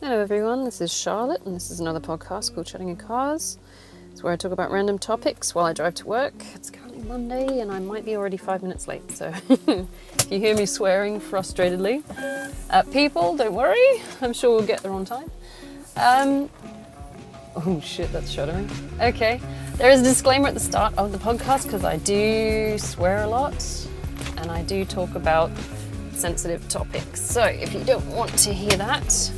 Hello everyone, this is Charlotte and this is another podcast called Chatting in Cars. It's where I talk about random topics while I drive to work. It's currently Monday and I might be already 5 minutes late, so if you hear me swearing frustratedly at people, don't worry, I'm sure we'll get there on time. Oh shit, that's shuddering. Okay, there is a disclaimer at the start of the podcast because I do swear a lot and I do talk about sensitive topics. So if you don't want to hear that,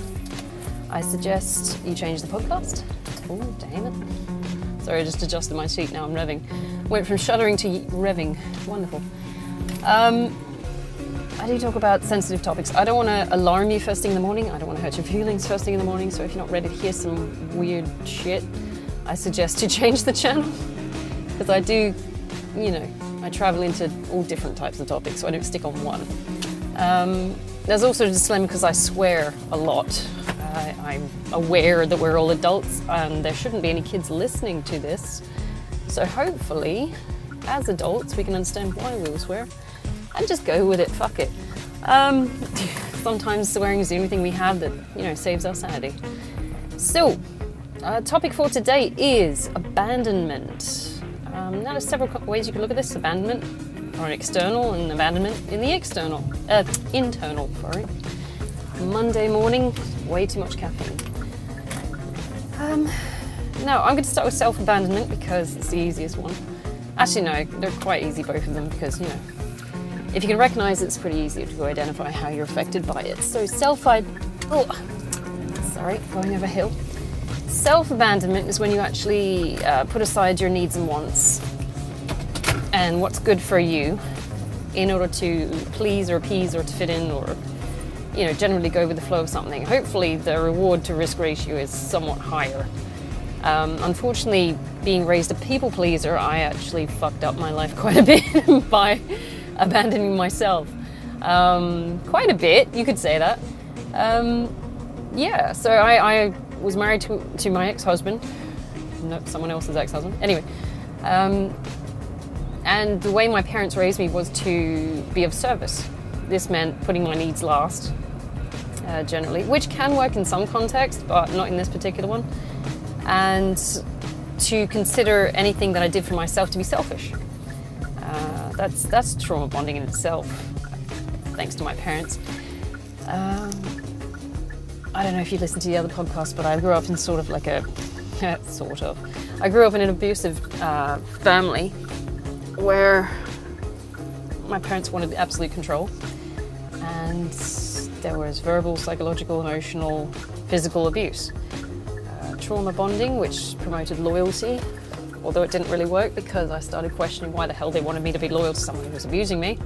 I suggest you change the podcast. Oh, damn it. Sorry, I just adjusted my seat, now I'm revving. Went from shuddering to revving. Wonderful. I do talk about sensitive topics. I don't want to alarm you first thing in the morning. I don't want to hurt your feelings first thing in the morning. So if you're not ready to hear some weird shit, I suggest you change the channel. Because I do, I travel into all different types of topics, so I don't stick on one. There's also a disclaimer because I swear a lot. I'm aware that we're all adults and there shouldn't be any kids listening to this. So hopefully, as adults, we can understand why we all swear and just go with it, fuck it. Sometimes swearing is the only thing we have that, saves our sanity. So, topic for today is abandonment. Now there's several ways you can look at this. Abandonment, or an external, and abandonment in the internal, sorry. Monday morning, way too much caffeine. Now, I'm going to start with self-abandonment because it's the easiest one. Actually, no, they're quite easy, both of them, because, if you can recognize it, it's pretty easy to identify how you're affected by it. So going over hill. Self-abandonment is when you actually put aside your needs and wants and what's good for you in order to please or appease or to fit in or generally go with the flow of something. Hopefully the reward to risk ratio is somewhat higher. Unfortunately, being raised a people pleaser, I actually fucked up my life quite a bit by abandoning myself. Quite a bit, you could say that. So I was married to my ex-husband, not someone else's ex-husband. Anyway, and the way my parents raised me was to be of service. This meant putting my needs last, generally, which can work in some context, but not in this particular one. And to consider anything that I did for myself to be selfish. That's trauma bonding in itself, thanks to my parents. I don't know if you listened to the other podcast, but I grew up in I grew up in an abusive family where my parents wanted absolute control. And there was verbal, psychological, emotional, physical abuse. Trauma bonding, which promoted loyalty, although it didn't really work because I started questioning why the hell they wanted me to be loyal to someone who was abusing me.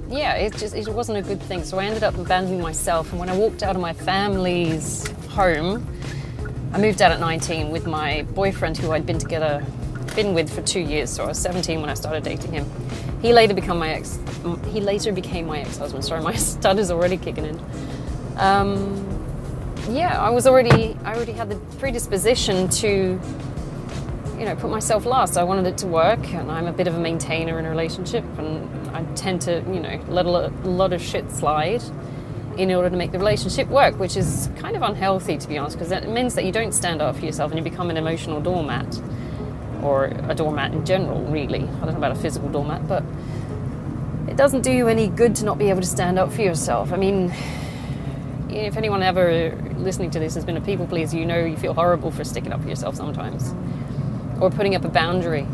It wasn't a good thing. So I ended up abandoning myself. And when I walked out of my family's home, I moved out at 19 with my boyfriend who I'd been with for 2 years. So I was 17 when I started dating him. He later became my ex-husband. Sorry, my stutter's already kicking in. I already had the predisposition to, put myself last. I wanted it to work, and I'm a bit of a maintainer in a relationship, and I tend to, let a lot of shit slide in order to make the relationship work, which is kind of unhealthy, to be honest, because it means that you don't stand up for yourself and you become an emotional doormat. Or a doormat in general, really. I don't know about a physical doormat, but it doesn't do you any good to not be able to stand up for yourself. I mean, if anyone ever listening to this has been a people pleaser, you feel horrible for sticking up for yourself sometimes, or putting up a boundary.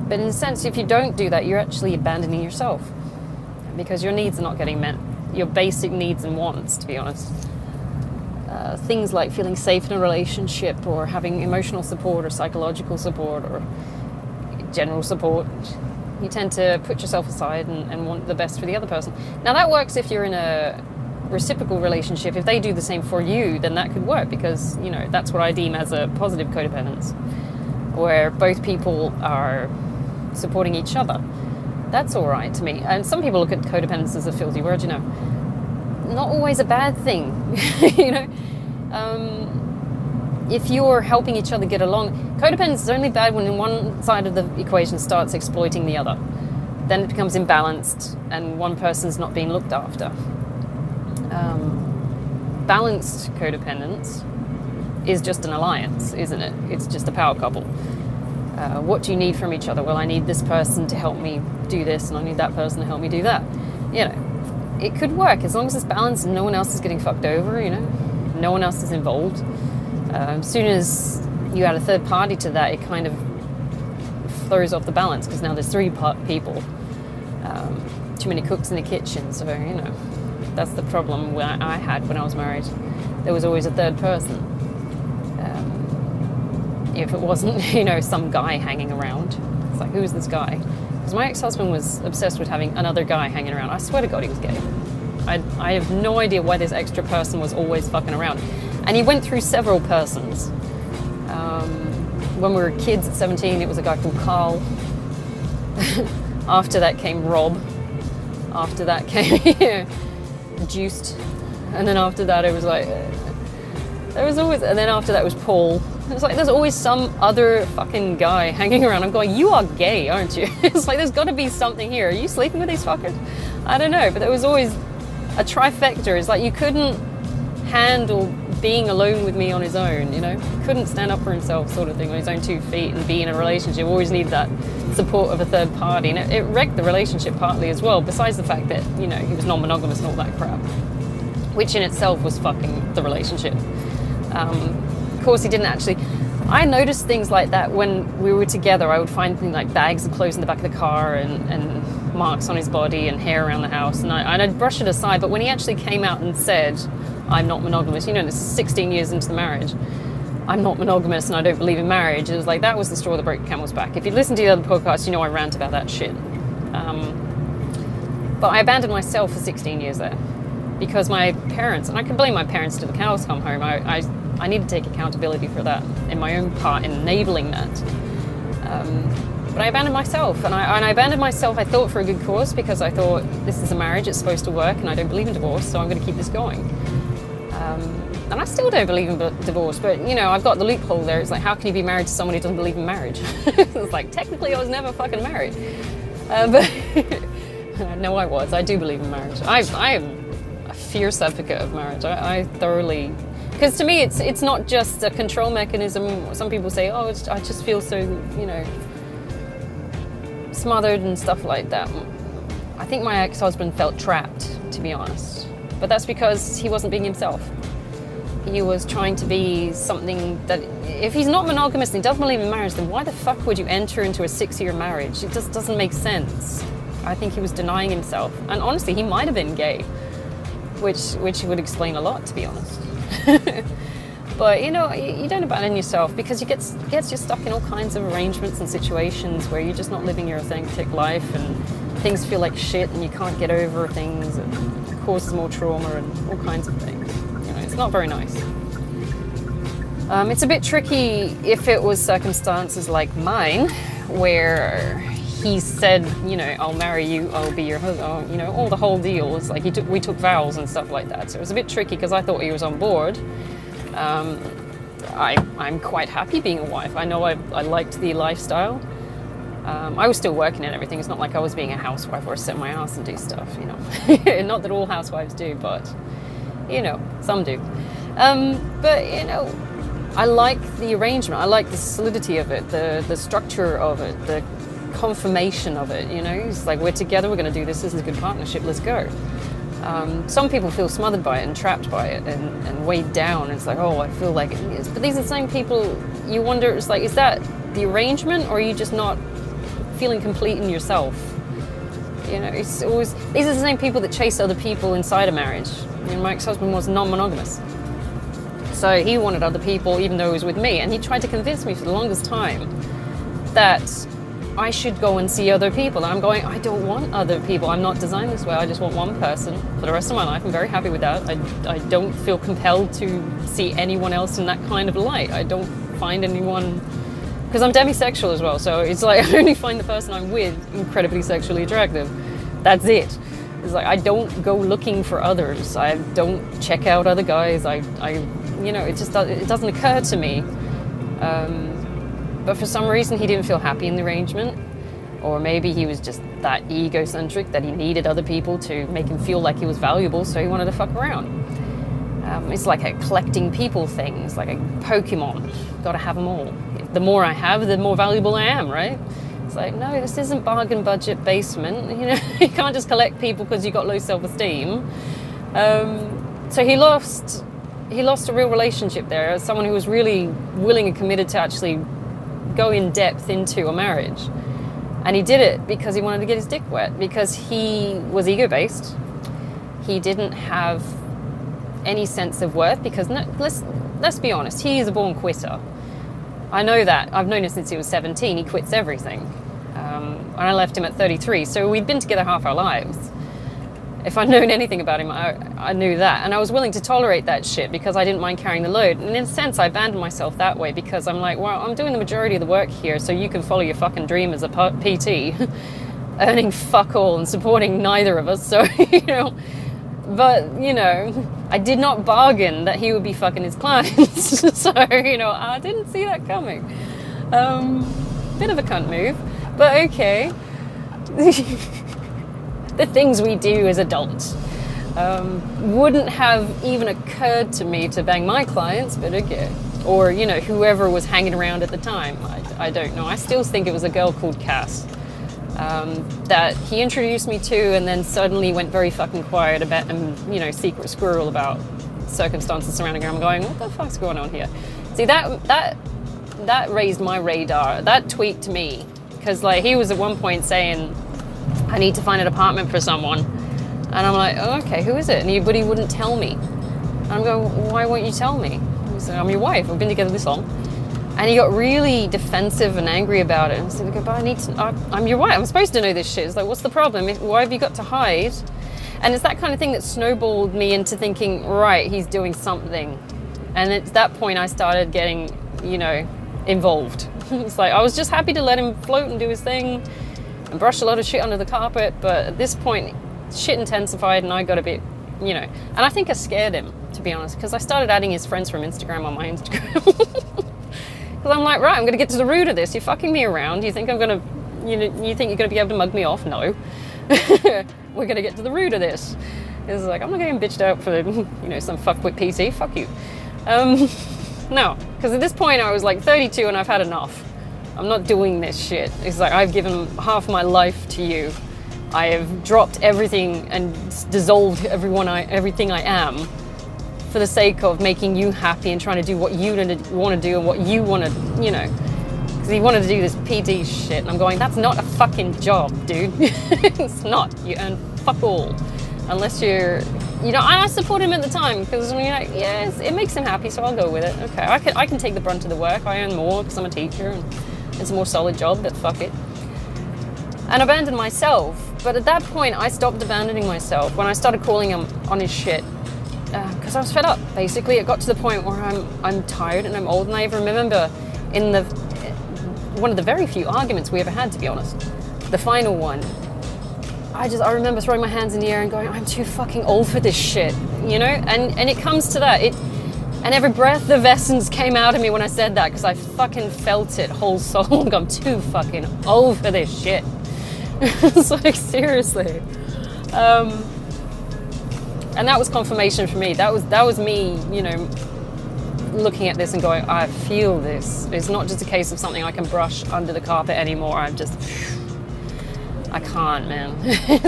But in a sense, if you don't do that, you're actually abandoning yourself, because your needs are not getting met. Your basic needs and wants, to be honest. Things like feeling safe in a relationship or having emotional support or psychological support or general support. You tend to put yourself aside and want the best for the other person. Now that works if you're in a reciprocal relationship. If they do the same for you, then that could work because, that's what I deem as a positive codependence, where both people are supporting each other. That's all right to me. And some people look at codependence as a filthy word, Not always a bad thing, If you're helping each other get along, codependence is only bad when one side of the equation starts exploiting the other. Then it becomes imbalanced and one person's not being looked after. balanced codependence is just an alliance, isn't it? It's just a power couple. What do you need from each other? Well, I need this person to help me do this, and I need that person to help me do that. You know, it could work as long as it's balanced and no one else is getting fucked over, you know, no one else is involved. As soon as you add a third party to that, it kind of throws off the balance, because now there's three people. Too many cooks in the kitchen, so, you know, that's the problem I had when I was married. There was always a third person. If it wasn't, you know, some guy hanging around. It's like, who's this guy? Because my ex-husband was obsessed with having another guy hanging around. I swear to God he was gay. I have no idea why this extra person was always fucking around. And he went through several persons. When we were kids at 17, it was a guy called Carl. After that came Rob. After that came Juiced. And then after that it was like, there was always, and then after that was Paul. It's like there's always some other fucking guy hanging around. I'm going, you are gay, aren't you? It's like there's got to be something here. Are you sleeping with these fuckers? I don't know, but there was always a trifecta. It's like you couldn't handle being alone with me on his own, you know? Couldn't stand up for himself, sort of thing, on his own 2 feet and be in a relationship. Always need that support of a third party, and it wrecked the relationship partly as well, besides the fact that, you know, he was non-monogamous and all that crap, which in itself was fucking the relationship. Of course, he didn't actually. I noticed things like that when we were together. I would find things like bags of clothes in the back of the car and marks on his body and hair around the house, and I'd brush it aside. But when he actually came out and said, I'm not monogamous, you know, this is 16 years into the marriage, I'm not monogamous and I don't believe in marriage, it was like, that was the straw that broke the camel's back. If you listen to the other podcasts, you know I rant about that shit. But I abandoned myself for 16 years there, because my parents, and I can blame my parents till the cows come home, I need to take accountability for that in my own part in enabling that. But I abandoned myself, and I abandoned myself, I thought, for a good cause, because I thought, this is a marriage, it's supposed to work, and I don't believe in divorce, so I'm going to keep this going. And I still don't believe in divorce, but, you know, I've got the loophole there. It's like, how can you be married to someone who doesn't believe in marriage? It's like, technically I was never fucking married. But no, I was. I do believe in marriage. I am a fierce advocate of marriage. I thoroughly... Because to me, it's not just a control mechanism. Some people say, oh, I just feel so, you know, smothered and stuff like that. I think my ex-husband felt trapped, to be honest. But that's because he wasn't being himself. He was trying to be something that, if he's not monogamous and he doesn't believe in marriage, then why the fuck would you enter into a 6-year marriage? It just doesn't make sense. I think he was denying himself. And honestly, he might have been gay, which would explain a lot, to be honest. But, you know, you don't abandon yourself, because you gets you stuck in all kinds of arrangements and situations where you're just not living your authentic life, and things feel like shit and you can't get over things, and it causes more trauma and all kinds of things. You know, it's not very nice. It's a bit tricky if it was circumstances like mine, where he said, you know, I'll marry you, I'll be your husband, you know, all the whole deal. It's like we took vows and stuff like that. So it was a bit tricky, because I thought he was on board. I'm quite happy being a wife. I know I liked the lifestyle. I was still working and everything. It's not like I was being a housewife where I sit my ass and do stuff, you know. Not that all housewives do, but, you know, some do. But, you know, I like the arrangement. I like the solidity of it, the structure of it, the confirmation of it, you know. It's like, we're together, we're going to do this is a good partnership, let's go. Some people feel smothered by it and trapped by it and weighed down. It's like, oh, I feel like it is. But these are the same people, you wonder, it's like, is that the arrangement, or are you just not feeling complete in yourself? You know, it's always, these are the same people that chase other people inside a marriage. I mean, my ex-husband was non-monogamous. So he wanted other people, even though he was with me. And he tried to convince me for the longest time that I should go and see other people. And I'm going, I don't want other people. I'm not designed this way. I just want one person for the rest of my life. I'm very happy with that. I don't feel compelled to see anyone else in that kind of light. I don't find anyone, because I'm demisexual as well. So it's like, I only find the person I'm with incredibly sexually attractive. That's it. It's like, I don't go looking for others. I don't check out other guys. I you know, it doesn't occur to me. But for some reason, he didn't feel happy in the arrangement. Or maybe he was just that egocentric that he needed other people to make him feel like he was valuable, so he wanted to fuck around. It's like a collecting people thing. It's like a Pokemon. Got to have them all. The more I have, the more valuable I am, right? It's like, no, this isn't bargain budget basement. You know, you can't just collect people because you got low self-esteem. So he lost a real relationship there. Someone who was really willing and committed to actually go in depth into a marriage. And he did it because he wanted to get his dick wet, because he was ego-based. He didn't have any sense of worth, because let's be honest, he is a born quitter. I know that. I've known him since he was 17. He quits everything. And I left him at 33, so we'd been together half our lives. If I'd known anything about him, I knew that. And I was willing to tolerate that shit because I didn't mind carrying the load. And in a sense, I abandoned myself that way, because I'm like, well, I'm doing the majority of the work here so you can follow your fucking dream as a PT, earning fuck all and supporting neither of us. So, you know, but, you know, I did not bargain that he would be fucking his clients. So, you know, I didn't see that coming. Bit of a cunt move, but okay. The things we do as adults wouldn't have even occurred to me to bang my clients, but okay. Or, you know, whoever was hanging around at the time. I don't know. I still think it was a girl called Cass that he introduced me to, and then suddenly went very fucking quiet about, and, you know, secret squirrel about circumstances surrounding her. I'm going, what the fuck's going on here? See, that raised my radar. That tweaked me, because, like, he was at one point saying, I need to find an apartment for someone. And I'm like, oh, okay, who is it? But he wouldn't tell me. And I'm going, why won't you tell me? He said, I'm your wife. We've been together this long. And he got really defensive and angry about it. And I said, but I'm your wife. I'm supposed to know this shit. It's like, what's the problem? Why have you got to hide? And it's that kind of thing that snowballed me into thinking, right, he's doing something. And at that point, I started getting, you know, involved. It's like, I was just happy to let him float and do his thing and brush a lot of shit under the carpet, but at this point, shit intensified, and I got a bit, you know, and I think I scared him, to be honest, because I started adding his friends from Instagram on my Instagram. Because I'm like, right, I'm going to get to the root of this. You're fucking me around. You think I'm going to, you think you're going to be able to mug me off? No. We're going to get to the root of this. It's like, I'm not getting bitched out for, you know, some fuckwit PT. Fuck you. No, because at this point I was like 32 and I've had enough. I'm not doing this shit. It's like, I've given half my life to you. I have dropped everything and dissolved everything I am for the sake of making you happy and trying to do what you want to do and what you want to, you know. Because he wanted to do this PD shit, and I'm going, that's not a fucking job, dude. It's not. You earn fuck all. Unless you're, you know, I support him at the time, because I'm like, yes, it makes him happy, so I'll go with it. Okay, I can take the brunt of the work. I earn more because I'm a teacher, and it's a more solid job, but fuck it. And abandoned myself. But at that point, I stopped abandoning myself when I started calling him on his shit. Because I was fed up, basically. It got to the point where I'm tired and I'm old, and I even remember in one of the very few arguments we ever had, to be honest, the final one, I remember throwing my hands in the air and going, I'm too fucking old for this shit, you know? And it comes to that. And every breath of essence came out of me when I said that, because I fucking felt it whole soul. I'm too fucking old for this shit. It's like, seriously. And that was confirmation for me. That was me, you know, looking at this and going, I feel this. It's not just a case of something I can brush under the carpet anymore. I can't, man.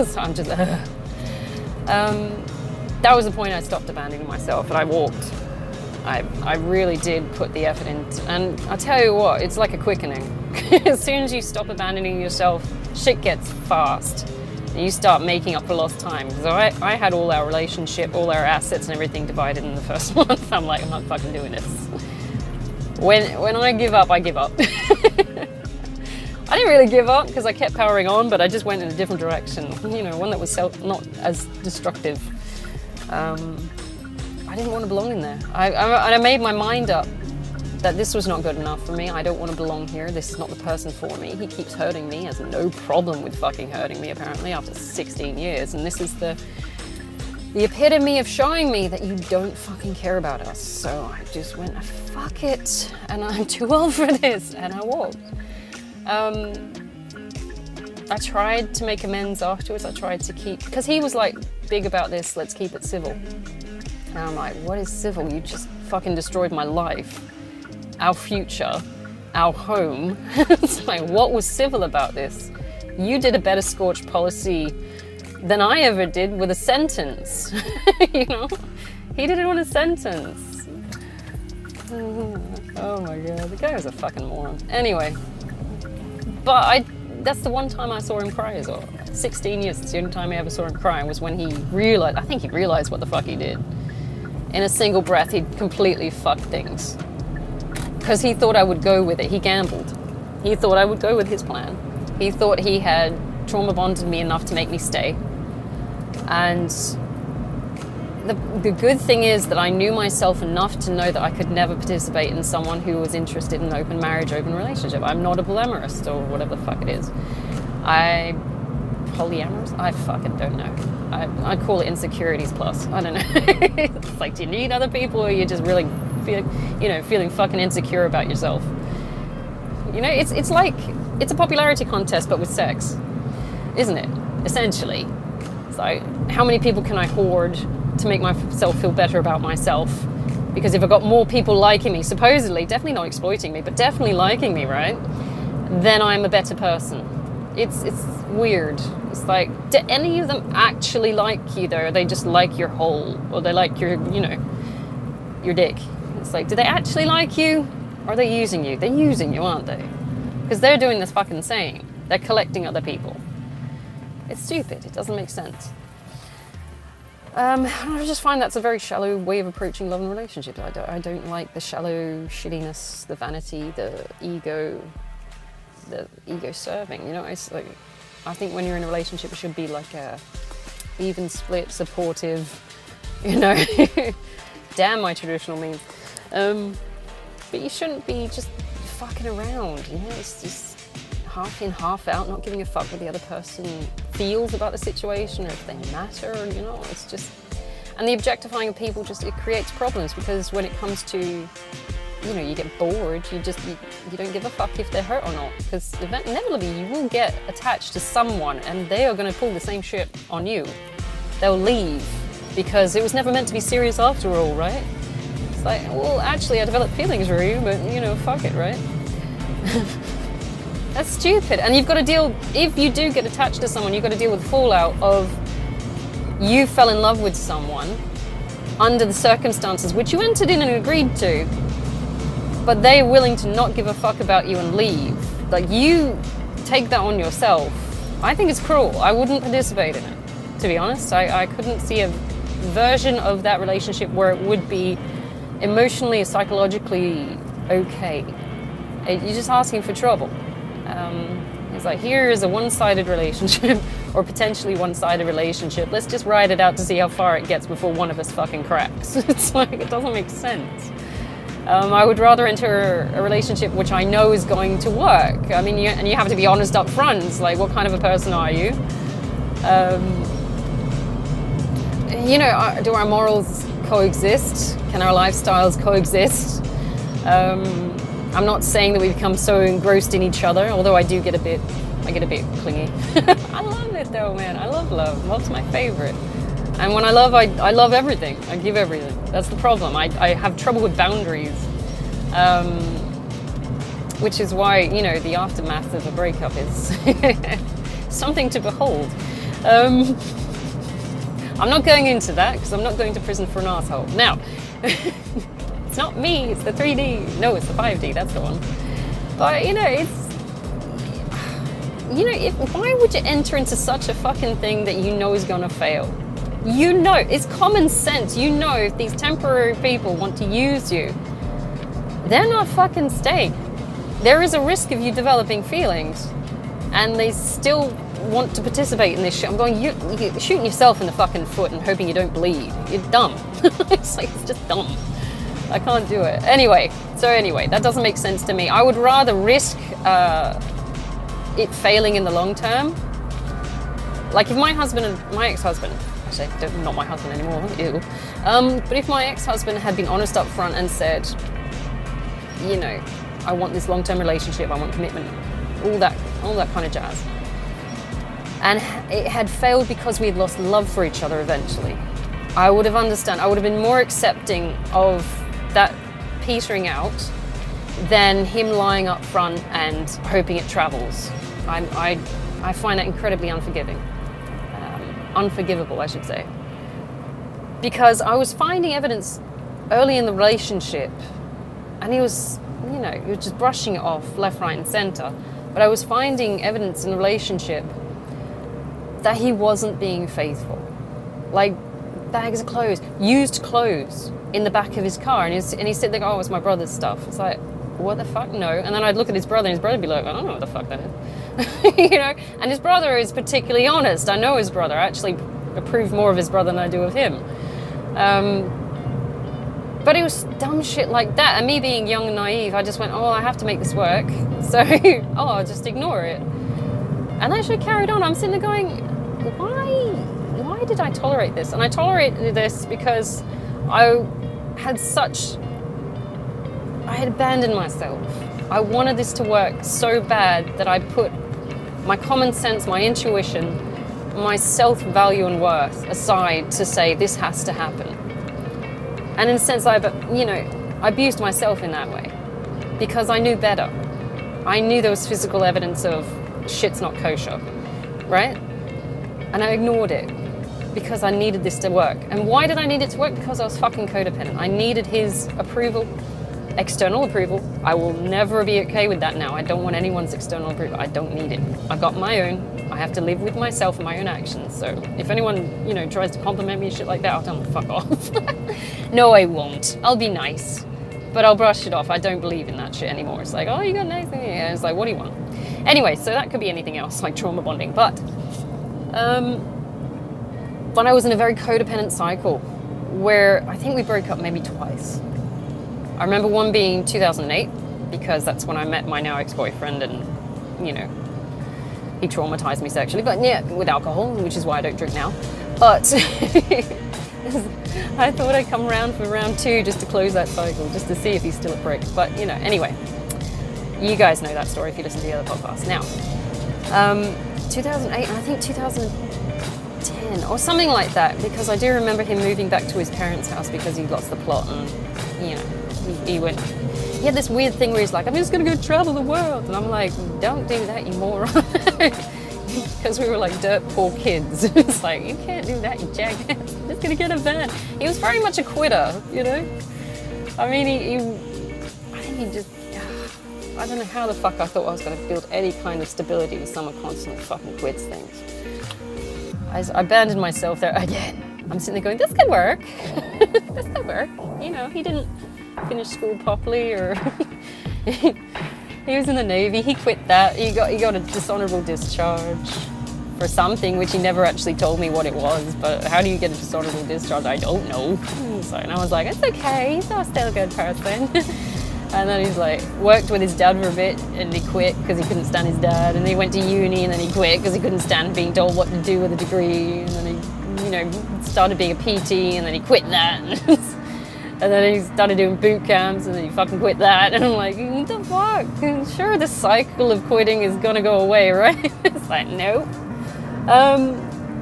So I'm just, that was the point I stopped abandoning myself, and I walked. I really did put the effort in. And I tell you what, it's like a quickening. As soon as you stop abandoning yourself, shit gets fast. And you start making up for lost time. So I had all our relationship, all our assets and everything divided in the first month. I'm like, I'm not fucking doing this. When I give up, I give up. I didn't really give up because I kept powering on, but I just went in a different direction. You know, one that was not as destructive. I didn't want to belong in there. I made my mind up that this was not good enough for me. I don't want to belong here. This is not the person for me. He keeps hurting me. He has no problem with fucking hurting me, apparently, after 16 years. And this is the epitome of showing me that you don't fucking care about us. So I just went, fuck it. And I'm too old for this. And I walked. I tried to make amends afterwards. I tried to keep, because he was like big about this, let's keep it civil. And I'm like, what is civil? You just fucking destroyed my life, our future, our home. It's like, what was civil about this? You did a better scorched policy than I ever did with a sentence. You know, he did it on a sentence. Oh my god, the guy was a fucking moron. Anyway, but that's the one time I saw him cry as well. 16 years, it's the only time I ever saw him cry, was when he realized, I think he realized what the fuck he did. In a single breath, he'd completely fucked things. Because he thought I would go with it. He gambled. He thought I would go with his plan. He thought he had trauma bonded me enough to make me stay. And the good thing is that I knew myself enough to know that I could never participate in someone who was interested in open marriage, open relationship. I'm not a polyamorous or whatever the fuck it is. Polyamorous? I fucking don't know. I call it insecurities plus. I don't know. It's like, do you need other people, or you're just really feeling fucking insecure about yourself? You know, it's like, it's a popularity contest but with sex, isn't it? Essentially. So how many people can I hoard to make myself feel better about myself? Because if I've got more people liking me, supposedly, definitely not exploiting me, but definitely liking me, right? Then I'm a better person. It's weird. It's like, do any of them actually like you though? Or they just like your hole, or they like your, your dick? It's like, do they actually like you? Or are they using you? They're using you, aren't they? Because they're doing this fucking same. They're collecting other people. It's stupid. It doesn't make sense. I just find that's a very shallow way of approaching love and relationships. I don't like the shallow shittiness, the vanity, the ego serving. It's like, I think when you're in a relationship, it should be like a even split, supportive, damn my traditional means. But you shouldn't be just fucking around, it's just half in, half out, not giving a fuck what the other person feels about the situation, or if they matter, it's just, and the objectifying of people it creates problems, because when it comes to, you get bored, you don't give a fuck if they're hurt or not, because inevitably you will get attached to someone and they are going to pull the same shit on you. They'll leave because it was never meant to be serious after all, right? It's like, well, actually I developed feelings for you, but fuck it, right? That's stupid. And you've got to deal, if you do get attached to someone, you've got to deal with the fallout of you fell in love with someone under the circumstances which you entered in and agreed to, but they're willing to not give a fuck about you and leave. Like, you take that on yourself. I think it's cruel. I wouldn't participate in it, to be honest. I couldn't see a version of that relationship where it would be emotionally or psychologically okay. You're just asking for trouble. It's like, here is a one-sided relationship, or potentially one-sided relationship. Let's just ride it out to see how far it gets before one of us fucking cracks. It's like, it doesn't make sense. I would rather enter a relationship which I know is going to work. I mean, you have to be honest up front. It's like, what kind of a person are you? Do our morals coexist? Can our lifestyles coexist? I'm not saying that we become so engrossed in each other, although I get a bit clingy. I love it though, man. I love love. Love's my favorite. And when I love everything. I give everything. That's the problem. I have trouble with boundaries, which is why, the aftermath of a breakup is something to behold. I'm not going into that, because I'm not going to prison for an asshole. Now, it's not me, it's the 3D. No, it's the 5D, that's the one. But, why would you enter into such a fucking thing that you know is gonna fail? It's common sense. If these temporary people want to use you, they're not fucking staying. There is a risk of you developing feelings, and they still want to participate in this shit. I'm going, you're shooting yourself in the fucking foot and hoping you don't bleed. You're dumb. It's just dumb. I can't do it. Anyway, that doesn't make sense to me. I would rather risk it failing in the long term. Like, if my ex-husband, actually, not my husband anymore, ew. But if my ex-husband had been honest up front and said, I want this long-term relationship, I want commitment, all that kind of jazz, and it had failed because we had lost love for each other eventually, I would have understood. I would have been more accepting of that petering out than him lying up front and hoping it travels. I find that incredibly unforgiving. Unforgivable, I should say. Because I was finding evidence early in the relationship, and he was just brushing it off left, right, and center. But I was finding evidence in the relationship that he wasn't being faithful. Like bags of clothes, used clothes in the back of his car, and he's sitting there, oh, it's my brother's stuff. It's like, what the fuck? No. And then I'd look at his brother, and his brother would be like, I don't know what the fuck that is. And his brother is particularly honest. I know his brother. I actually approve more of his brother than I do of him. But it was dumb shit like that. And me being young and naive, I just went, oh, I have to make this work. So, I'll just ignore it. And I actually carried on. I'm sitting there going, why did I tolerate this? And I tolerated this because I had abandoned myself. I wanted this to work so bad that I put my common sense, my intuition, my self-value and worth aside to say this has to happen. And in a sense, I abused myself in that way because I knew better. I knew there was physical evidence of shit's not kosher, right? And I ignored it because I needed this to work. And why did I need it to work? Because I was fucking codependent. I needed his approval. External approval. I will never be okay with that now. I don't want anyone's external approval. I don't need it. I've got my own. I have to live with myself and my own actions. So if anyone, tries to compliment me and shit like that, I'll tell them to fuck off. No, I won't. I'll be nice. But I'll brush it off. I don't believe in that shit anymore. It's like, oh, you got nice. Yeah. It's like, what do you want? Anyway, so that could be anything else, like trauma bonding. But when I was in a very codependent cycle where I think we broke up maybe twice. I remember one being 2008 because that's when I met my now ex-boyfriend, and he traumatized me sexually, but yeah, with alcohol, which is why I don't drink now. But I thought I'd come around for round 2 just to close that cycle, just to see if he's still a prick. But anyway, you guys know that story if you listen to the other podcast. Now, 2008, and I think 2010 or something like that, because I do remember him moving back to his parents' house because he lost the plot, and he had this weird thing where he's like, I'm just gonna go travel the world, and I'm like, don't do that, you moron. Because we were like dirt poor kids. It's like, you can't do that, you jackass. I'm just gonna get a van. He was very much a quitter, I mean, I think he just, I don't know how the fuck I thought I was gonna build any kind of stability with someone constantly fucking quits things. I abandoned myself there again. I'm sitting there going, this could work. This could work. He didn't finish school properly, or he was in the Navy. He quit that. He got a dishonorable discharge for something, which he never actually told me what it was. But how do you get a dishonorable discharge? I don't know. So, and I was like, it's okay. He's still a good person. And then he's like, worked with his dad for a bit, and he quit because he couldn't stand his dad. And then he went to uni, and then he quit because he couldn't stand being told what to do with a degree. And then he, started being a PT, and then he quit that. And then he started doing boot camps, and then he fucking quit that. And I'm like, what the fuck? Sure, the cycle of quitting is gonna go away, right? It's like, no.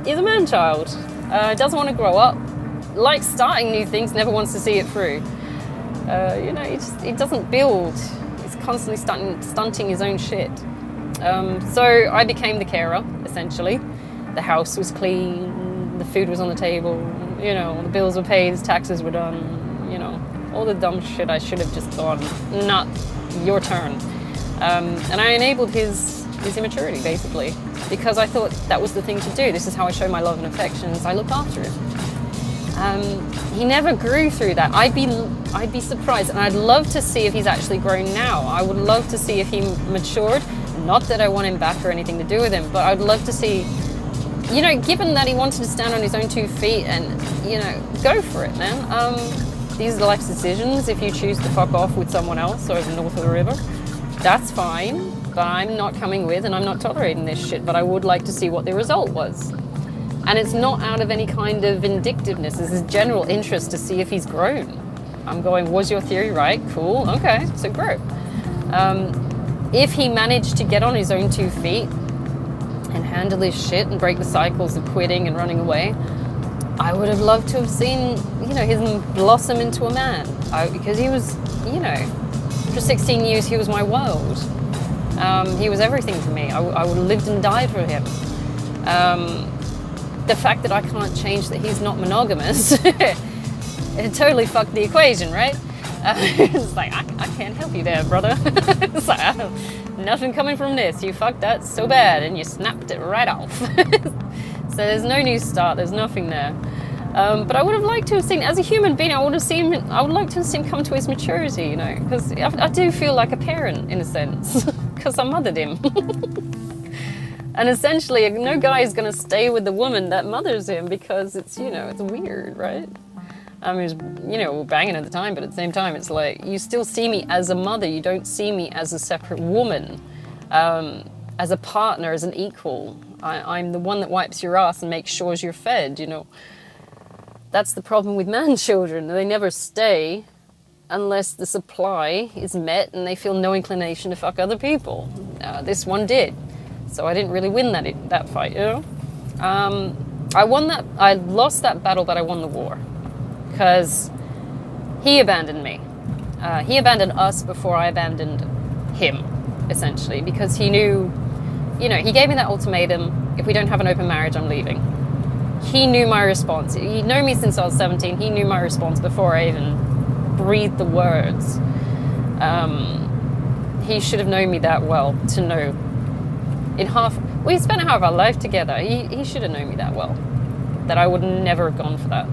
He's a man-child. Doesn't want to grow up. Likes starting new things, never wants to see it through. He doesn't build. He's constantly stunting his own shit. So I became the carer, essentially. The house was clean, the food was on the table, the bills were paid, his taxes were done, all the dumb shit I should have just gone, not your turn. And I enabled his immaturity, basically, because I thought that was the thing to do. This is how I show my love and affections. I look after him. He never grew through that. I'd be surprised, and I'd love to see if he's actually grown now. I would love to see if he matured. Not that I want him back or anything to do with him, but I'd love to see, given that he wanted to stand on his own 2 feet and, go for it, man. These are life's decisions. If you choose to fuck off with someone else over north of the river, that's fine, but I'm not coming with, and I'm not tolerating this shit, but I would like to see what the result was. And it's not out of any kind of vindictiveness. This is general interest to see if he's grown. I'm going, was your theory right? Cool, okay, so grow. If he managed to get on his own 2 feet and handle his shit and break the cycles of quitting and running away, I would have loved to have seen, him blossom into a man. Because he was, for 16 years, he was my world. He was everything to me. I would have lived and died for him. The fact that I can't change that he's not monogamous, it totally fucked the equation, right? It's like, I can't help you there, brother. It's like, nothing coming from this. You fucked that so bad and you snapped it right off. So there's no new start. There's nothing there. But I would have liked to have seen, as a human being, I would like to have seen him come to his maturity, because I do feel like a parent in a sense, because I mothered him. And essentially, no guy is going to stay with the woman that mothers him because it's, it's weird, right? I mean, we were banging at the time, but at the same time, it's like, you still see me as a mother. You don't see me as a separate woman, as a partner, as an equal. I'm the one that wipes your ass and makes sure you're fed, That's the problem with man children. They never stay unless the supply is met and they feel no inclination to fuck other people. This one did. So I didn't really win that fight, I lost that battle, but I won the war. Because he abandoned me. He abandoned us before I abandoned him, essentially. Because he knew, he gave me that ultimatum, if we don't have an open marriage, I'm leaving. He knew my response. He'd known me since I was 17. He knew my response before I even breathed the words. He should have known me that well to know. We spent half our life together. He should have known me that well, that I would never have gone for that.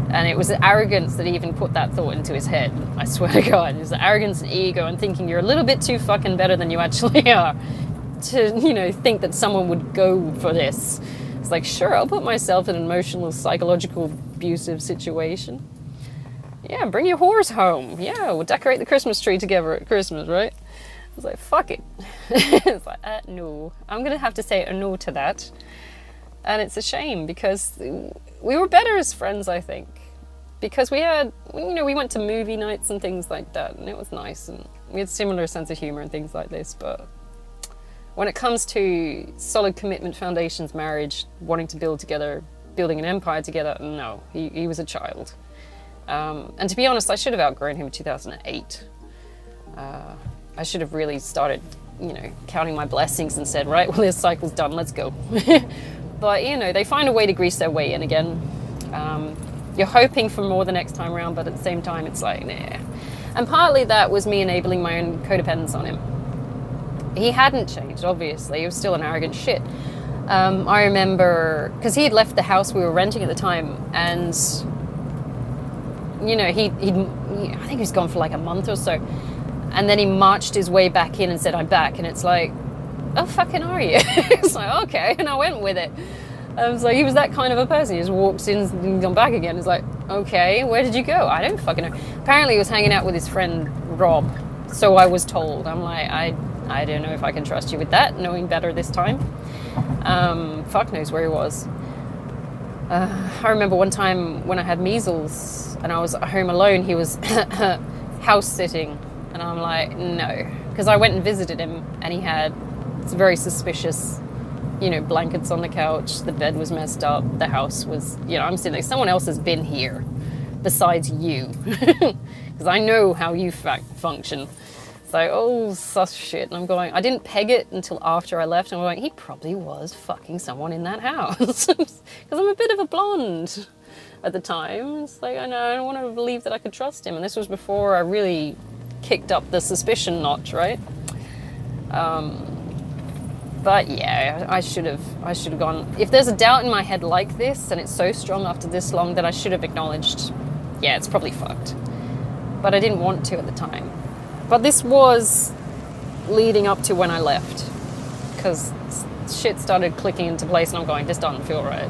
And it was arrogance that even put that thought into his head. I swear to God, it was arrogance and ego and thinking you're a little bit too fucking better than you actually are to, think that someone would go for this. It's like, sure, I'll put myself in an emotional, psychological, abusive situation. Yeah, bring your whores home. Yeah, we'll decorate the Christmas tree together at Christmas, right? I was like, fuck it. It's like, no. I'm going to have to say a no to that. And it's a shame because we were better as friends, I think. Because we had, we went to movie nights and things like that, and it was nice. And we had similar sense of humor and things like this. But when it comes to solid commitment, foundations, marriage, wanting to build together, building an empire together, no, he was a child. And to be honest, I should have outgrown him in 2008. I should have really started, counting my blessings and said, right, well, this cycle's done, let's go. But, they find a way to grease their way in again. You're hoping for more the next time around, but at the same time, it's like, nah. And partly that was me enabling my own codependence on him. He hadn't changed, obviously. He was still an arrogant shit. I remember, because he had left the house we were renting at the time, and, I think he was gone for like a month or so. And then he marched his way back in and said, I'm back. And it's like, oh, fucking are you? It's like, okay. And I went with it. So he was that kind of a person. He just walks in and gone back again. It's like, okay, where did you go? I don't fucking know. Apparently he was hanging out with his friend, Rob. So I was told. I'm like, I don't know if I can trust you with that, knowing better this time. Fuck knows where he was. I remember one time when I had measles and I was at home alone, he was house sitting. And I'm like, no. Because I went and visited him and he had very suspicious, blankets on the couch. The bed was messed up. The house was, I'm sitting there. Someone else has been here besides you. Because I know how you function. It's like, oh, sus shit. And I'm going, I didn't peg it until after I left. And I'm going, he probably was fucking someone in that house. Because I'm a bit of a blonde at the time. It's like, I don't want to believe that I could trust him. And this was before I really kicked up the suspicion notch, right? But yeah, I should have gone. If there's a doubt in my head like this, and it's so strong after this long, that I should have acknowledged, yeah, it's probably fucked. But I didn't want to at the time. But this was leading up to when I left, because shit started clicking into place, and I'm going, this doesn't feel right.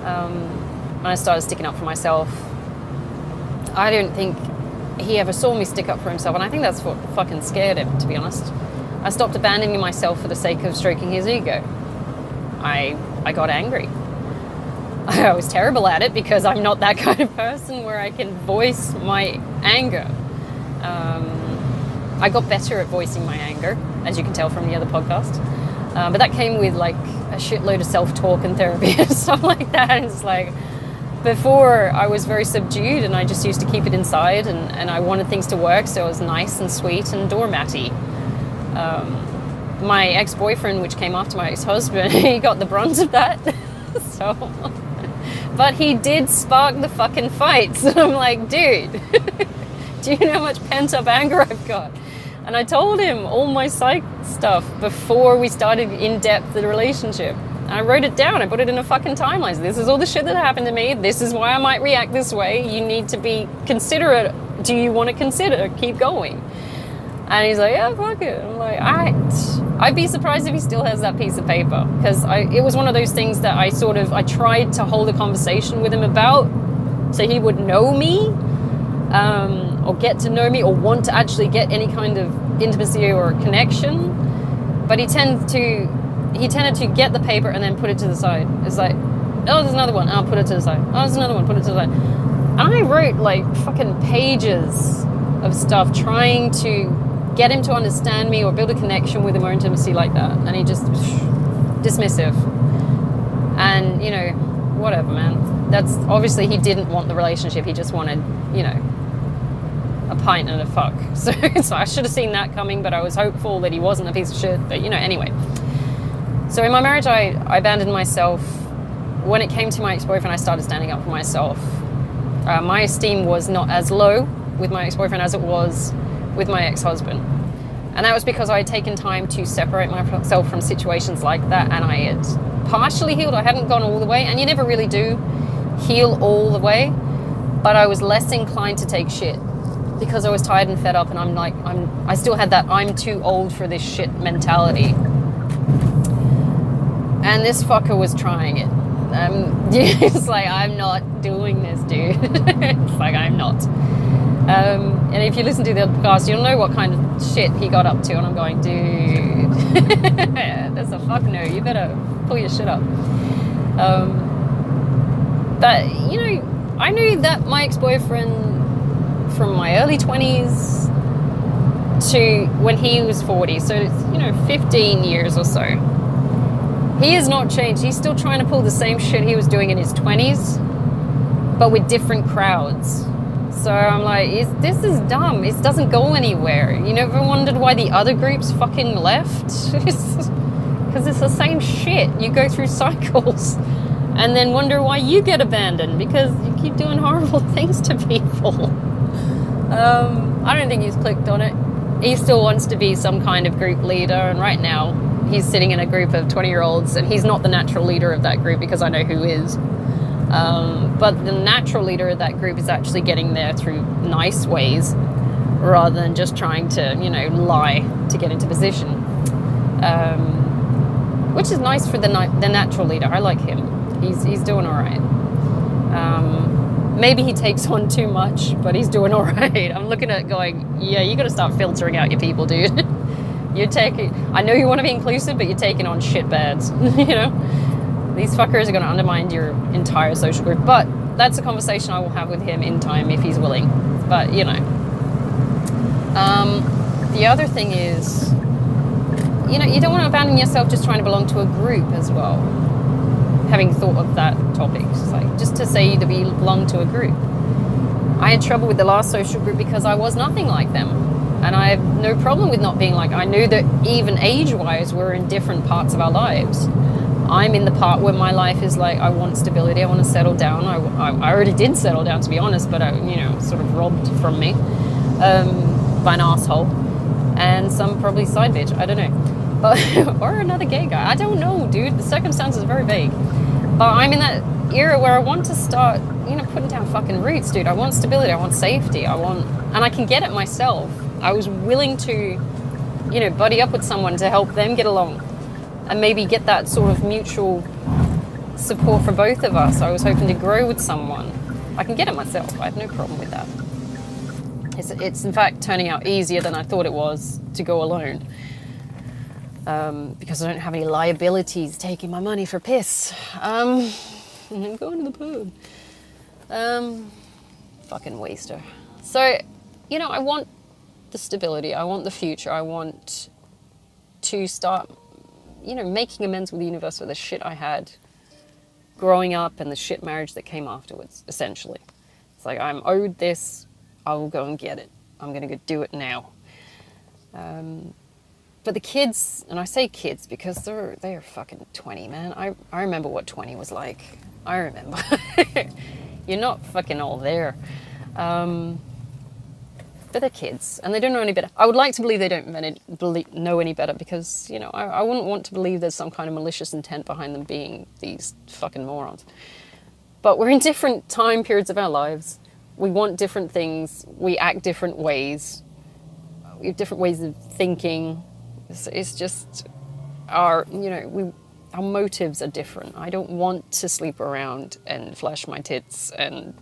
And I started sticking up for myself. I don't think he ever saw me stick up for himself, and I think that's what fucking scared him, to be honest. I stopped abandoning myself for the sake of stroking his ego. I got angry. I was terrible at it because I'm not that kind of person where I can voice my anger. I got better at voicing my anger, as you can tell from the other podcast. But that came with like a shitload of self-talk and therapy and stuff like that. And it's like, Before, I was very subdued and I just used to keep it inside, and I wanted things to work, so I was nice and sweet and doormatty. My ex-boyfriend, which came after my ex-husband, he got the brunt of that. So, but he did spark the fucking fights. And I'm like, dude, do you know how much pent-up anger I've got? And I told him all my psych stuff before we started in-depth the relationship. I wrote it down. I put it in a fucking timeline. So this is all the shit that happened to me. This is why I might react this way. You need to be considerate. Do you want to consider? Keep going. And he's like, yeah, fuck it. I'm like, I'd be surprised if he still has that piece of paper. Because it was one of those things that I tried to hold a conversation with him about so he would know me, or get to know me, or want to actually get any kind of intimacy or connection. But he tended to get the paper and then put it to the side. It's like, oh, there's another one. I'll put it to the side. Oh, there's another one. Put it to the side. And I wrote like fucking pages of stuff trying to get him to understand me or build a connection with him or intimacy like that. And he just dismissive. And, you know, whatever, man. That's obviously he didn't want the relationship. He just wanted, you know, a pint and a fuck. So I should have seen that coming, but I was hopeful that he wasn't a piece of shit. But, you know, anyway. So in my marriage, I abandoned myself. When it came to my ex-boyfriend, I started standing up for myself. My esteem was not as low with my ex-boyfriend as it was with my ex-husband. And that was because I had taken time to separate myself from situations like that, and I had partially healed. I hadn't gone all the way, and you never really do heal all the way, but I was less inclined to take shit because I was tired and fed up, and I still had that I'm too old for this shit mentality. And this fucker was trying it. It's like, I'm not doing this, dude. It's like, I'm not. And if you listen to the other podcast, you'll know what kind of shit he got up to. And I'm going, dude, that's a fuck no. You better pull your shit up. But, you know, I knew that my ex-boyfriend from my early 20s to when he was 40, so it's, you know, 15 years or so. He has not changed. He's still trying to pull the same shit he was doing in his 20s, but with different crowds. So I'm like, this is dumb. It doesn't go anywhere. You never wondered why the other groups fucking left? Because it's the same shit. You go through cycles and then wonder why you get abandoned because you keep doing horrible things to people. I don't think he's clicked on it. He still wants to be some kind of group leader, and right now he's sitting in a group of 20-year-olds, and he's not the natural leader of that group because I know who is. But the natural leader of that group is actually getting there through nice ways rather than just trying to, you know, lie to get into position. Which is nice for the natural leader. I like him. He's doing all right. Maybe he takes on too much, but he's doing all right. I'm looking at it going, yeah, you got to start filtering out your people, dude. I know you want to be inclusive, but you're taking on shitbags, you know? These fuckers are going to undermine your entire social group. But that's a conversation I will have with him in time if he's willing. But, you know. The other thing is, you know, you don't want to abandon yourself just trying to belong to a group as well. Having thought of that topic. It's like, just to say that we belong to a group. I had trouble with the last social group because I was nothing like them. And I have no problem with not being like, I knew that even age-wise, we're in different parts of our lives. I'm in the part where my life is like, I want stability, I want to settle down. I already did settle down, to be honest, but, you know, sort of robbed from me by an asshole. And some probably side bitch, I don't know. But, or another gay guy. I don't know, dude. The circumstances are very vague. But I'm in that era where I want to start, you know, putting down fucking roots, dude. I want stability, I want safety, and I can get it myself. I was willing to, you know, buddy up with someone to help them get along and maybe get that sort of mutual support for both of us. I was hoping to grow with someone. I can get it myself. I have no problem with that. It's in fact turning out easier than I thought it was to go alone. Because I don't have any liabilities taking my money for piss. I'm going to the pub. Fucking waster. So, you know, I want the stability. I want the future. I want to start, you know, making amends with the universe for the shit I had growing up and the shit marriage that came afterwards, essentially. It's like, I'm owed this, I will go and get it. I'm going to go do it now. But the kids, and I say kids because they're fucking 20, man. I remember what 20 was like. I remember. You're not fucking all there. But they're kids, and they don't know any better. I would like to believe they don't know any better because, you know, I wouldn't want to believe there's some kind of malicious intent behind them being these fucking morons. But we're in different time periods of our lives. We want different things. We act different ways. We have different ways of thinking. It's just our motives are different. I don't want to sleep around and flash my tits and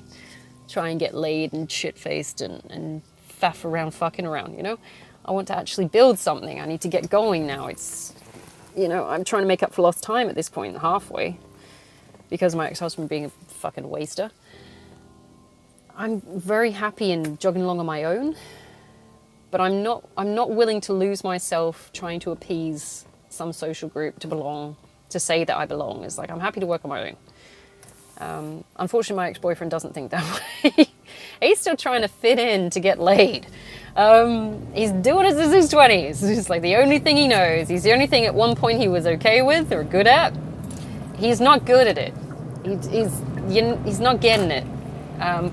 try and get laid and shit-faced and faff around, fucking around, you know? I want to actually build something. I need to get going now. It's, you know, I'm trying to make up for lost time at this point, halfway, because of my ex-husband being a fucking waster. I'm very happy in jogging along on my own, but I'm not willing to lose myself trying to appease some social group to belong, to say that I belong. It's like, I'm happy to work on my own. Unfortunately, my ex-boyfriend doesn't think that way. He's still trying to fit in to get laid. He's doing it since his 20s. It's like the only thing he knows. He's the only thing at one point he was okay with or good at. He's not good at it. He's not getting it.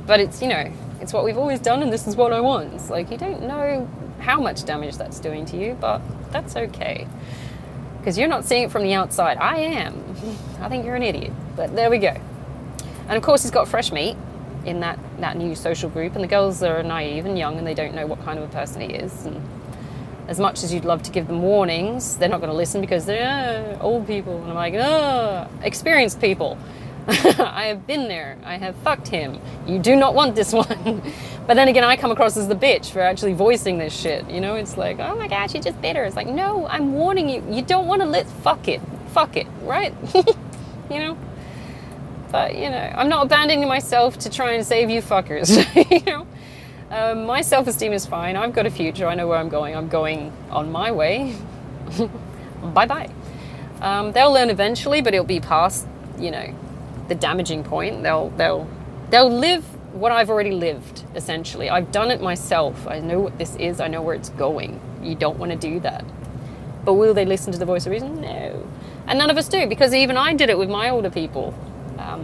But it's, you know, it's what we've always done and this is what I want. It's like, you don't know how much damage that's doing to you, but that's okay. Because you're not seeing it from the outside. I am. I think you're an idiot. But there we go. And of course he's got fresh meat in that new social group, and the girls are naive and young and they don't know what kind of a person he is. And as much as you'd love to give them warnings, they're not going to listen because they're old people. And I'm like, experienced people. I have been there. I have fucked him. You do not want this one. But then again, I come across as the bitch for actually voicing this shit. You know, it's like, oh my gosh, you're just bitter. It's like, no, I'm warning you. You don't want to fuck it, right? You know? But, you know, I'm not abandoning myself to try and save you fuckers, you know? My self-esteem is fine. I've got a future. I know where I'm going. I'm going on my way. Bye-bye. They'll learn eventually, but it'll be past, you know, the damaging point. They'll live what I've already lived, essentially. I've done it myself. I know what this is. I know where it's going. You don't want to do that. But will they listen to the voice of reason? No. And none of us do, because even I did it with my older people.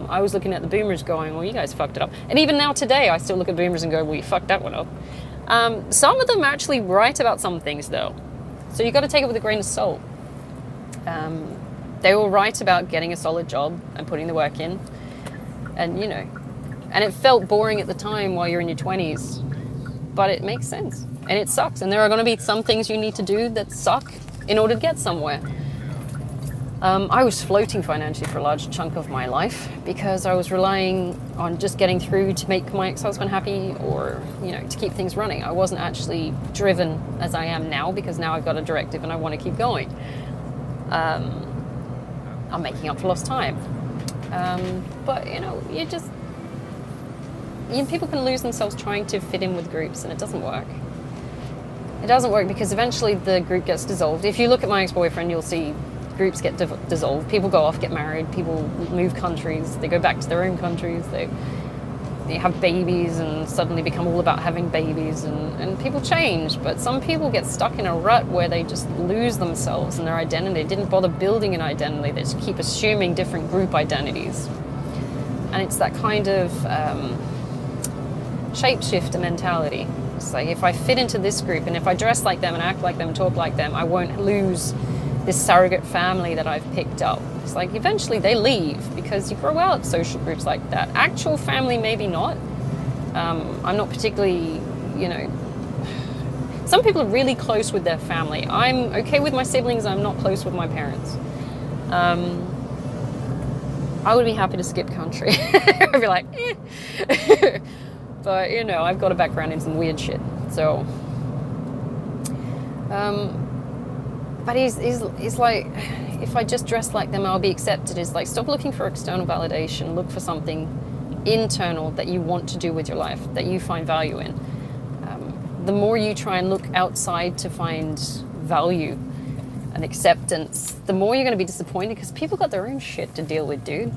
I was looking at the boomers going, well, you guys fucked it up. And even now today, I still look at boomers and go, well, you fucked that one up. Some of them are actually right about some things, though. So you've got to take it with a grain of salt. They were right about getting a solid job and putting the work in. And, you know, and it felt boring at the time while you're in your 20s. But it makes sense. And it sucks. And there are going to be some things you need to do that suck in order to get somewhere. I was floating financially for a large chunk of my life because I was relying on just getting through to make my ex-husband happy or, you know, to keep things running. I wasn't actually driven as I am now because now I've got a directive and I want to keep going. I'm making up for lost time. But, you know, people can lose themselves trying to fit in with groups and it doesn't work. It doesn't work because eventually the group gets dissolved. If you look at my ex-boyfriend, you'll see groups get dissolved. People go off, get married. People move countries. They go back to their own countries. They have babies and suddenly become all about having babies. And people change. But some people get stuck in a rut where they just lose themselves and their identity. They didn't bother building an identity. They just keep assuming different group identities. And it's that kind of shapeshifter mentality. It's like, if I fit into this group and if I dress like them and act like them, talk like them, I won't lose this surrogate family that I've picked up. It's like eventually they leave because you grow out social groups like that. Actual family, maybe not. I'm not particularly, you know, some people are really close with their family. I'm okay with my siblings. I'm not close with my parents. I would be happy to skip country. I'd be like, eh. But, you know, I've got a background in some weird shit. So, but he's like, if I just dress like them, I'll be accepted. It's like, stop looking for external validation. Look for something internal that you want to do with your life, that you find value in. The more you try and look outside to find value and acceptance, the more you're going to be disappointed because people got their own shit to deal with, dude.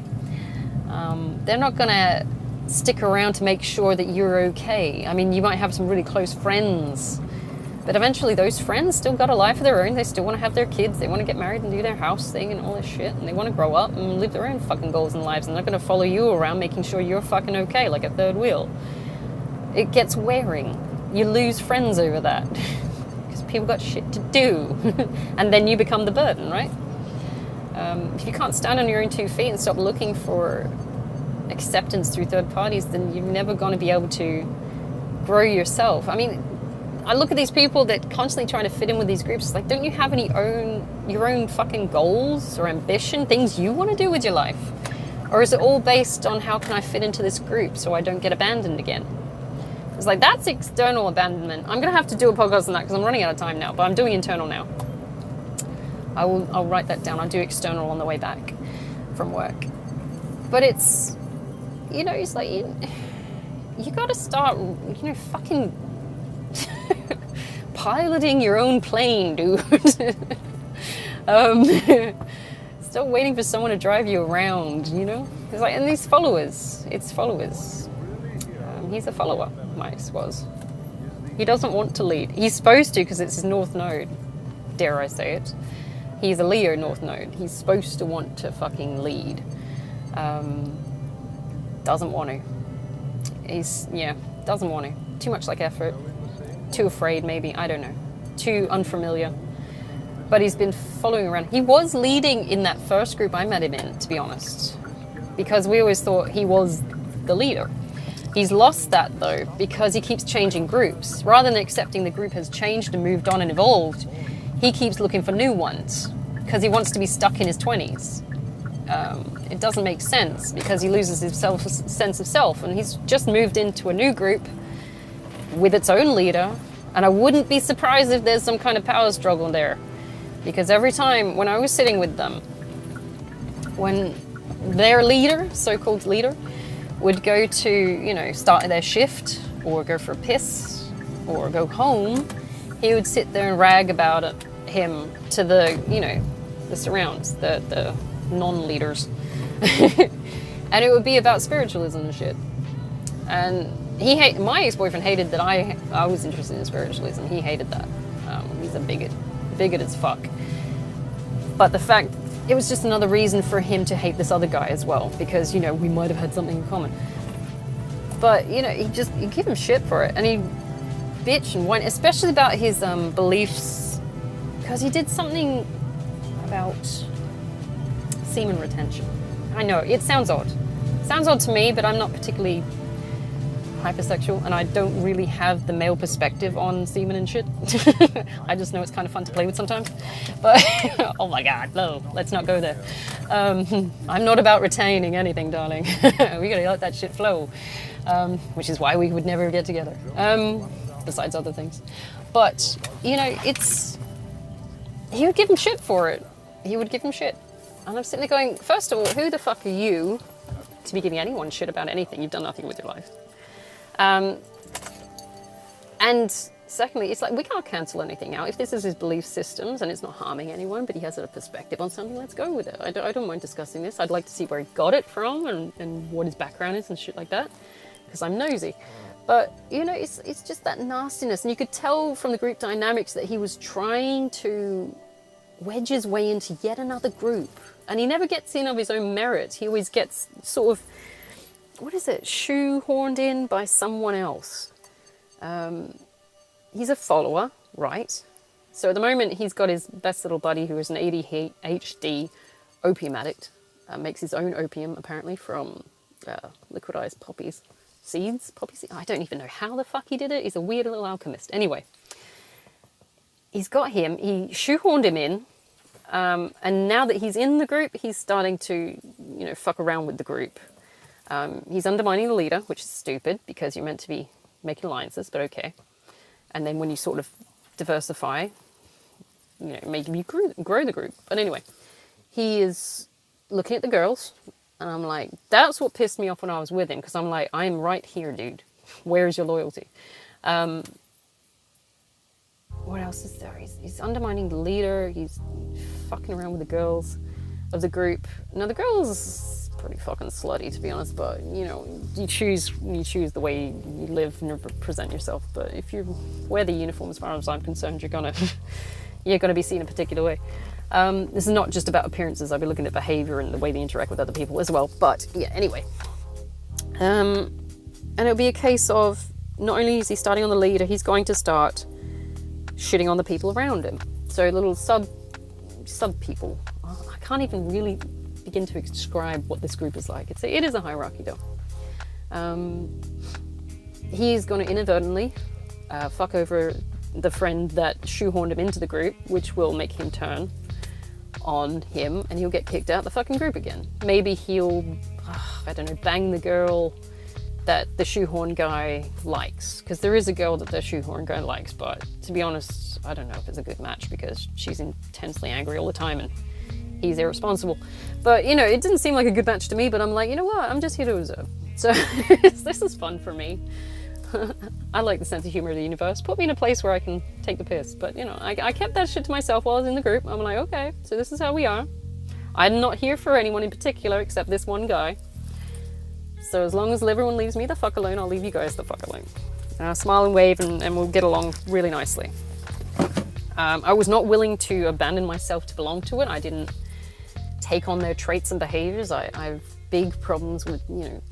They're not going to stick around to make sure that you're okay. I mean, you might have some really close friends, but eventually those friends still got a life of their own. They still want to have their kids. They want to get married and do their house thing and all this shit. And they want to grow up and live their own fucking goals and lives. And they're not going to follow you around making sure you're fucking okay like a third wheel. It gets wearing. You lose friends over that because people got shit to do. And then you become the burden, right? If you can't stand on your own 2 feet and stop looking for acceptance through third parties, then you're never going to be able to grow yourself. I mean, I look at these people that constantly trying to fit in with these groups. It's like, don't you have your own fucking goals or ambition, things you want to do with your life? Or is it all based on how can I fit into this group so I don't get abandoned again? It's like, that's external abandonment. I'm going to have to do a podcast on that because I'm running out of time now, but I'm doing internal now. I'll write that down. I'll do external on the way back from work. But it's, it's like, you got to start, fucking piloting your own plane, dude. Stop waiting for someone to drive you around, It's like, and these followers, it's followers. He's a follower, Mike was. He doesn't want to lead. He's supposed to because it's his North Node. Dare I say it. He's a Leo North Node. He's supposed to want to fucking lead. Doesn't want to. Doesn't want to. Too much like effort. Too afraid, maybe. I don't know. Too unfamiliar. But he's been following around. He was leading in that first group I met him in, to be honest. Because we always thought he was the leader. He's lost that, though, because he keeps changing groups. Rather than accepting the group has changed and moved on and evolved, he keeps looking for new ones because he wants to be stuck in his 20s. It doesn't make sense because he loses his sense of self, and he's just moved into a new group with its own leader, and I wouldn't be surprised if there's some kind of power struggle there, because every time when I was sitting with them, when their leader, so-called leader, would go to, start their shift or go for a piss or go home, he would sit there and rag about him to the, the surrounds, the non-leaders. And it would be about spiritualism and shit. And my ex-boyfriend hated that I was interested in spiritualism. He hated that. He's a bigot as fuck. But the fact, it was just another reason for him to hate this other guy as well, because, we might have had something in common. But, you give him shit for it. And he bitch and whine, especially about his beliefs, because he did something about semen retention. I know, it sounds odd. It sounds odd to me, but I'm not particularly hypersexual, and I don't really have the male perspective on semen and shit. I just know it's kind of fun to play with sometimes. But, oh my God, no, let's not go there. I'm not about retaining anything, darling. We gotta let that shit flow. Which is why we would never get together. Besides other things. But, he would give him shit for it. He would give him shit. And I'm sitting there going, first of all, who the fuck are you to be giving anyone shit about anything? You've done nothing with your life. And secondly, it's like, we can't cancel anything out. If this is his belief systems and it's not harming anyone, but he has a perspective on something, let's go with it. I don't mind discussing this. I'd like to see where he got it from and what his background is and shit like that, because I'm nosy. But, it's just that nastiness. And you could tell from the group dynamics that he was trying to wedge his way into yet another group. And he never gets in of his own merit. He always gets sort of, shoehorned in by someone else. He's a follower, right? So at the moment, he's got his best little buddy who is an ADHD opium addict. Makes his own opium, apparently, from liquidized poppy seeds. I don't even know how the fuck he did it. He's a weird little alchemist. Anyway, he's got him. He shoehorned him in. And now that he's in the group, he's starting to, fuck around with the group. He's undermining the leader, which is stupid because you're meant to be making alliances, but okay. And then when you sort of diversify, maybe you grow the group. But anyway, he is looking at the girls, and I'm like, that's what pissed me off when I was with him, because I'm like, I'm right here, dude. Where is your loyalty? What else is there? He's undermining the leader. He's fucking around with the girls of the group. Now, the girls pretty fucking slutty, to be honest, but you know, you choose the way you live and present yourself. But if you wear the uniform, as far as I'm concerned, you're gonna be seen a particular way. This is not just about appearances. I'll be looking at behavior and the way they interact with other people as well. But yeah, anyway. And it'll be a case of, not only is he starting on the leader, he's going to start shitting on the people around him. So little sub people. I can't even really begin to describe what this group is like. It is a hierarchy though. He's going to inadvertently fuck over the friend that shoehorned him into the group, which will make him turn on him and he'll get kicked out the fucking group again. Maybe he'll, I don't know, bang the girl that the shoehorn guy likes, because there is a girl that the shoehorn guy likes, but to be honest, I don't know if it's a good match because she's intensely angry all the time and he's irresponsible. But you know, it didn't seem like a good match to me, but I'm like, you know what, I'm just here to observe. So this is fun for me. I like the sense of humor of the universe. Put me in a place where I can take the piss. But you know, I kept that shit to myself while I was in the group. I'm like, okay, so this is how we are. I'm not here for anyone in particular except this one guy. So as long as everyone leaves me the fuck alone, I'll leave you guys the fuck alone. And I'll smile and wave and we'll get along really nicely. I was not willing to abandon myself to belong to it. I didn't take on their traits and behaviors. I have big problems with, you know,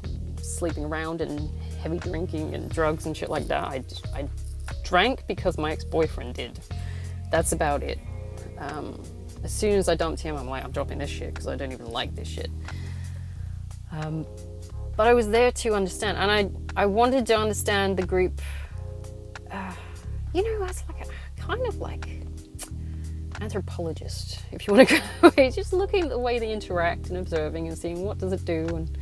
sleeping around and heavy drinking and drugs and shit like that. I drank because my ex-boyfriend did. That's about it. As soon as I dumped him, I'm like, I'm dropping this shit because I don't even like this shit. But I was there to understand, and I wanted to understand the group, you know, as like a kind of like anthropologist, if you want to go away, just looking at the way they interact and observing and seeing what does it do and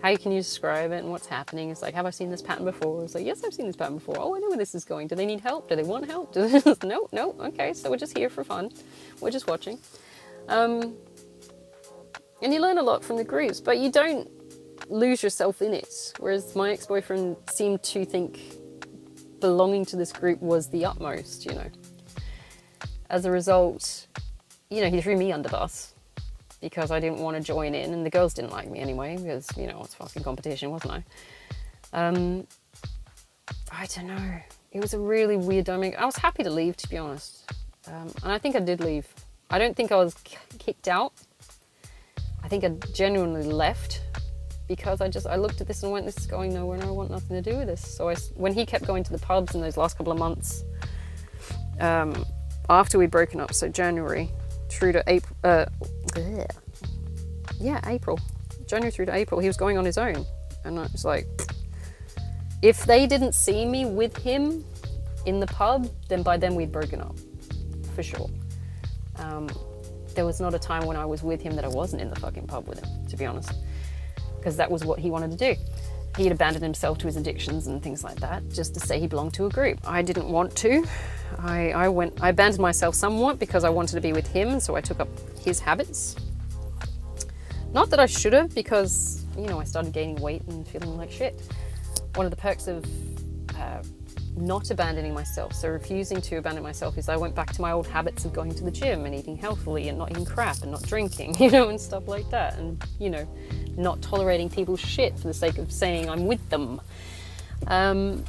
how can you describe it and what's happening. It's like, have I seen this pattern before? It's like, yes, I've seen this pattern before. Oh, I know where this is going. Do they need help? Do they want help? No. Okay, so we're just here for fun. We're just watching. And you learn a lot from the groups, but you don't lose yourself in it. Whereas my ex-boyfriend seemed to think belonging to this group was the utmost, you know. As a result, you know, he threw me under the bus because I didn't want to join in, and the girls didn't like me anyway because, you know, I was fucking competition, wasn't I? I don't know. It was a really weird dynamic. I was happy to leave, to be honest. And I think I did leave. I don't think I was kicked out. I think I genuinely left because I looked at this and went, this is going nowhere and I want nothing to do with this. So when he kept going to the pubs in those last couple of months, after we'd broken up, so January through to April, January through to April, he was going on his own. And I was like, if they didn't see me with him in the pub, then by then we'd broken up, for sure. There was not a time when I was with him that I wasn't in the fucking pub with him, to be honest, because that was what he wanted to do. He had abandoned himself to his addictions and things like that, just to say he belonged to a group. I didn't want to. I abandoned myself somewhat because I wanted to be with him, so I took up his habits. Not that I should have, because, you know, I started gaining weight and feeling like shit. One of the perks of not abandoning myself, so refusing to abandon myself, is I went back to my old habits of going to the gym and eating healthily and not eating crap and not drinking, you know, and stuff like that. And, you know, not tolerating people's shit for the sake of saying I'm with them. And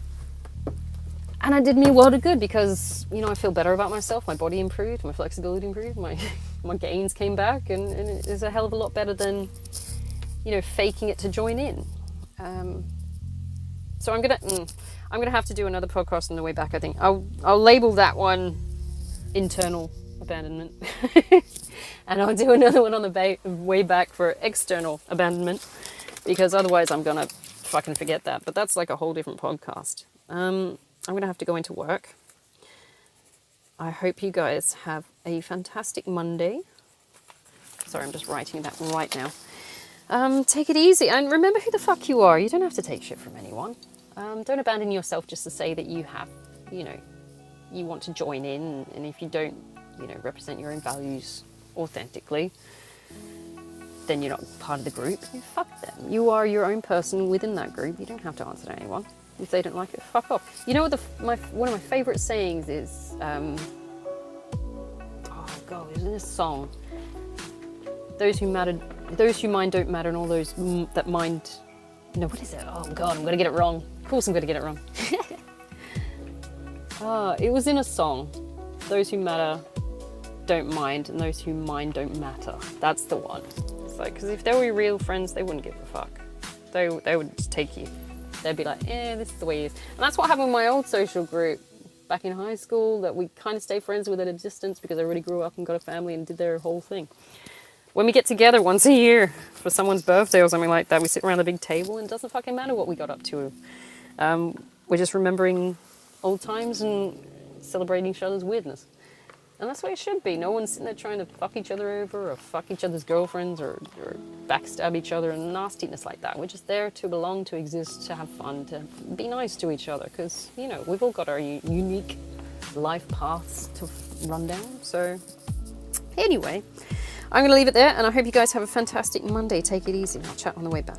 it did me a world of good because, you know, I feel better about myself. My body improved, my flexibility improved, my gains came back, and it is a hell of a lot better than, you know, faking it to join in. So I'm gonna have to do another podcast on the way back. I think I'll label that one internal abandonment, and I'll do another one on the way back for external abandonment, because otherwise I'm gonna fucking forget that. But that's like a whole different podcast. I'm gonna have to go into work. I hope you guys have a fantastic Monday. Sorry, I'm just writing that right now. Take it easy and remember who the fuck you are. You don't have to take shit from anyone. Don't abandon yourself just to say that you have, you know, you want to join in, and if you don't, you know, represent your own values authentically, then you're not part of the group. Fuck them. You are your own person within that group. You don't have to answer to anyone. If they don't like it, fuck off. You know what one of my favourite sayings is, oh god, isn't this song? Those who matter those who mind don't matter, and all those that mind, no, what is it? Oh God, I'm going to get it wrong. Of course I'm going to get it wrong. It was in a song. Those who matter don't mind, and those who mind don't matter. That's the one. It's like, because if they were real friends, they wouldn't give a fuck. They would just take you. They'd be like, this is the way it is. And that's what happened with my old social group back in high school, that we kind of stay friends with at a distance because everybody grew up and got a family and did their whole thing. When we get together once a year for someone's birthday or something like that, we sit around the big table and it doesn't fucking matter what we got up to. We're just remembering old times and celebrating each other's weirdness. And that's the way it should be. No one's sitting there trying to fuck each other over or fuck each other's girlfriends or backstab each other and nastiness like that. We're just there to belong, to exist, to have fun, to be nice to each other. Because, you know, we've all got our unique life paths to run down. So anyway, I'm going to leave it there. And I hope you guys have a fantastic Monday. Take it easy. I'll chat on the way back.